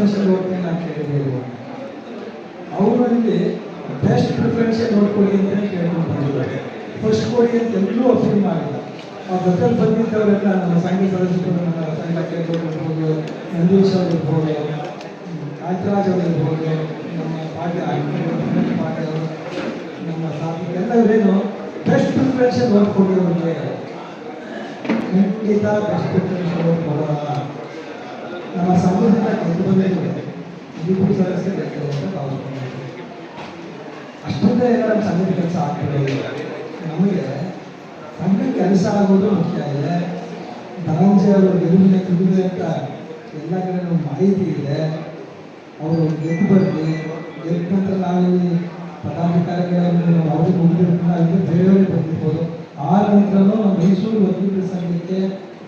Preferential ವೋಟ್ನ ನಾನು ಕೇಳಿದ್ದೇವೆ. ಅವರಲ್ಲಿ ಬೆಸ್ಟ್ ಪ್ರಿಫರೆನ್ಷಿಯಲ್ ವೋಟ್ ಕೊಡಿ ಅಂತಲೇ ಕೇಳ್ಕೊಂಡು ಬಂದಿದ್ದಾರೆ. ಫಸ್ಟ್ ಕೊಡಿ ಅಂತ ಎಲ್ಲೂ ಅಫೀಲ್ ಮಾಡಿಲ್ಲ. ಆ ಜೊತೆಲಿ ಬಂದಿದ್ದವರೆಲ್ಲ ನಮ್ಮ ಸಂಘ ಸದಸ್ಯರು, ನಮ್ಮ ಸಂಘಕ್ಕೆ ಇರ್ಬೋದು, ನಂದೀಶ್ ಅವರು ಇರ್ಬೋದು, ಕಾಂತರಾಜ್ ಅವರು ಇರ್ಬೋದು, ನಮ್ಮ ಪಾರ್ಟಿ ಅವರು, ನಮ್ಮ ಸಾಥಿ ಎಲ್ಲವರೇನು ಬೆಸ್ಟ್ ಪ್ರಿಫರೆನ್ಷಿಯಲ್ ವೋಟ್ ಕೊಡೋರಿಗೆ ಖಂಡಿತ ಬೆಸ್ಟ್ ಪ್ರಿಫರೆನ್ಷಿಯಲ್ ವೋಟ್ ಕೊಡೋಲ್ಲ. ನಮ್ಮ ಸಂಘದಿಂದ ಗೆದ್ದು ಬಂದಿದೆ, ಇಬ್ಬರು ಸದಸ್ಯರು ಗೆದ್ದು ಅಂತ ಭಾವಿಸ್ಕೊಂಡಿದ್ದೀವಿ. ಅಷ್ಟೊಂದೇ ನಮ್ಮ ಸಂಘದ ಕೆಲಸ ಆಗ್ತಿದೆ. ನಮಗೆ ಸಂಘ ಕೆಲಸ ಆಗೋದು ಮುಖ್ಯ ಇದೆ. ಧನಂಜಯ ಅವರು ಗೆಲುವಿನ ಕುಡಿದೆ ಅಂತ ಎಲ್ಲ ಕಡೆ ಮಾಹಿತಿ ಇದೆ. ಅವರು ಗೆದ್ದು ಬರಲಿ, ಗೆದ್ದ ನಂತರ ನಾವಿಲ್ಲಿ ಪದಾಧಿಕಾರಿಗಳನ್ನು ನಾವು ಅವ್ರಿಗೆ ಮುಗಿದಿರ್ತೀವಿ, ಅದಕ್ಕೆ ಬೇರೆಯವರಿಗೆ ಬಂದಿರ್ಬೋದು. ಆ ನಂತರನೂ ನಾವು ಮೈಸೂರು ವಕೀಲರ ಸಂಘಕ್ಕೆ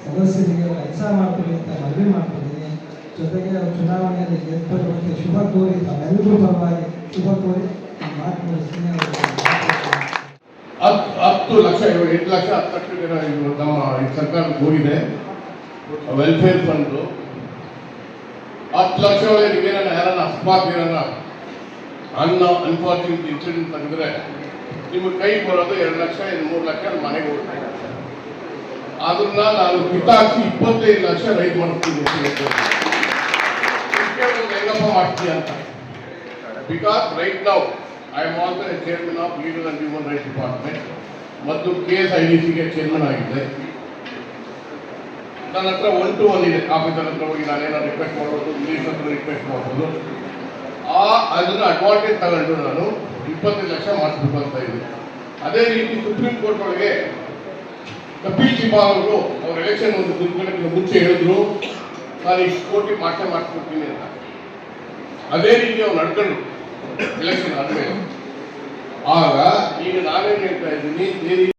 ಸದಸ್ಯರಿಗೆ ಕೆಲಸ ಮಾಡ್ತೀವಿ ಅಂತ ಮನವಿ ಮಾಡ್ತಿದ್ದೀನಿ. ಜೊತೆಗೆ ಚುನಾವಣೆಯಲ್ಲಿ ಗೆದ್ದು ಬರುವಂತೆ ಶುಭ ಕೋರಿ ತಾವೆಲ್ಲರೂ ಪರವಾಗಿ ಶುಭ ಕೋರಿ ಮಾತು ಮುಗಿಸ್ತೀನಿ. 10 ಲಕ್ಷ 8 ಲಕ್ಷ 10 ಲಕ್ಷ ನಮ್ಮ ಸರ್ಕಾರಕ್ಕೆ ಹೋಗಿದೆ ವೆಲ್ಫೇರ್ ಫಂಡು. 10 ಲಕ್ಷ ಒಳಗೆ ಯಾರನ್ನ ಅಕಸ್ಮಾತ್ ಏನನ್ನ ಅನ್ಫಾರ್ಚುನೇಟ್ ಇನ್ಸಿಡೆಂಟ್ ತೆಗೆದ್ರೆ ನಿಮಗೆ ಕೈ ಬರೋದು 2 ಲಕ್ಷ 3 ಲಕ್ಷ ಮನೆಗೆ ಹೋಗ್ತಾರೆ. ಅದನ್ನ ನಾನು ಕಿತ್ತಾಕಿ 25 ಲಕ್ಷ ರೈಟ್ ಮಾಡ್ತೀನಿ ಹೆಂಗಪ್ಪ ಮಾಡ್ತೀಯ ಅಂತ. Because right now I am also chairman of legal and human rights department ಮತ್ತು KSIDCಗೆ ಚೇರ್ಮನ್ ಆಗಿದೆ. ನನ್ನ ಹತ್ರ 1 to 1 ಇದೆ. ಆಫೀಸರ್ ಹತ್ರ ಹೋಗಿ ನಾನೇನೋ ರಿಕ್ವೆಸ್ಟ್ ಮಾಡ್ಬೋದು, ಮಿನಿಸ್ಟರ್ ಹತ್ರ ರಿಕ್ವೆಸ್ಟ್ ಮಾಡ್ಬೋದು. ಅದನ್ನು ಅಡ್ವಾಂಟೇಜ್ ತಗೊಂಡು ನಾನು 25 ಲಕ್ಷ ಮಾಡಿಸ್ಬೇಕು ಅಂತ ಇದ್ದೀನಿ. ಅದೇ ರೀತಿ ಸುಪ್ರೀಂ ಕೋರ್ಟ್ ಒಳಗೆ ಕಪಿಲ್ ಸಿಬಾಲ್ ಅವರು ಅವ್ರ ಎಲೆಕ್ಷನ್ ಒಂದು ದಿನಕ್ಕೆ ಮುಂಚೆ ಹೇಳಿದ್ರು ನಾನು ಇಷ್ಟು ಕೋಟಿ ಮಾಡಿಸ್ಕೊಡ್ತೀನಿ ಅಂತ. ಅದೇ ರೀತಿ ಅವ್ರು ನಡ್ಕೊಂಡ್ರು ಎಲೆಕ್ಷನ್ ಆದಮೇಲೆ. ಆಗ ಈಗ ನಾವೇನು ಹೇಳ್ತಾ ಇದ್ದೀನಿ,